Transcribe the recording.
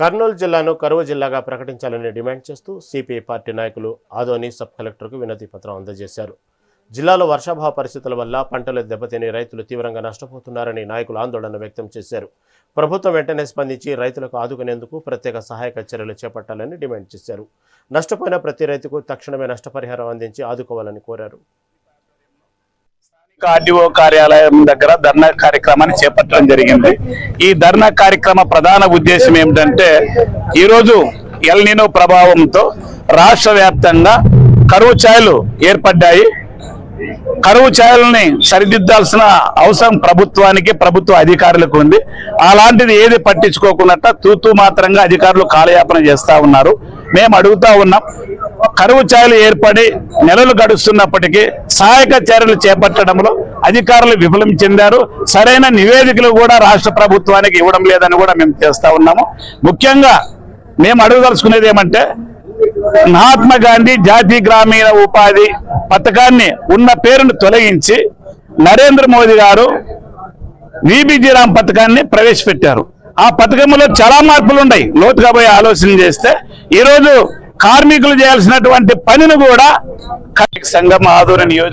కర్నూలు జిల్లాను కరువు జిల్లాగా ప్రకటించాలని డిమాండ్ చేస్తూ సిపిఐ పార్టీ నాయకులు ఆదోని సబ్ కలెక్టర్కు వినతి పత్రం అందజేశారు. జిల్లాలో వర్షాభావ పరిస్థితుల వల్ల పంటలు దెబ్బతిని రైతులు తీవ్రంగా నష్టపోతున్నారని నాయకులు ఆందోళన వ్యక్తం చేశారు. ప్రభుత్వం వెంటనే స్పందించి రైతులకు ఆదుకునేందుకు ప్రత్యేక సహాయక చర్యలు చేపట్టాలని డిమాండ్ చేశారు. నష్టపోయిన ప్రతి రైతుకు తక్షణమే నష్టపరిహారం అందించి ఆదుకోవాలని కోరారు. ఆర్డీఓ కార్యాలయం దగ్గర ధర్నా కార్యక్రమాన్ని చేపట్టడం జరిగింది. ఈ ధర్నా కార్యక్రమ ప్రధాన ఉద్దేశం ఏమిటంటే, ఈరోజు ఎల్ నినో ప్రభావంతో రాష్ట్ర వ్యాప్తంగా కరువు ఛాయలు ఏర్పడ్డాయి. కరువు ఛాయలని సరిదిద్దాల్సిన అవసరం ప్రభుత్వానికి, ప్రభుత్వ అధికారులకు ఉంది. అలాంటిది ఏది పట్టించుకోకుండా తూతూ మాత్రంగా అధికారులు కాలయాపన చేస్తా ఉన్నారు. మేము అడుగుతా ఉన్నాం, కరువు ఛాయలు ఏర్పడి నెలలు గడుస్తున్నప్పటికీ సహాయక చర్యలు చేపట్టడంలో అధికారులు విఫలం చెందారు. సరైన నివేదికలు కూడా రాష్ట్ర ప్రభుత్వానికి ఇవ్వడం లేదని కూడా మేము చేస్తా ఉన్నాము. ముఖ్యంగా మేము అడగదలుచుకునేది ఏమంటే, మహాత్మా గాంధీ జాతీయ గ్రామీణ ఉపాధి పథకాన్ని ఉన్న పేరును తొలగించి నరేంద్ర మోదీ గారు విబిజి రామ్ పథకాన్ని ప్రవేశపెట్టారు. ఆ పథకంలో చాలా మార్పులు ఉన్నాయి. లోతుగా పోయి ఆలోచన చేస్తే ఈరోజు కార్మికులు చేయాల్సినటువంటి పనిని కూడా సంఘం ఆదోని నియోజక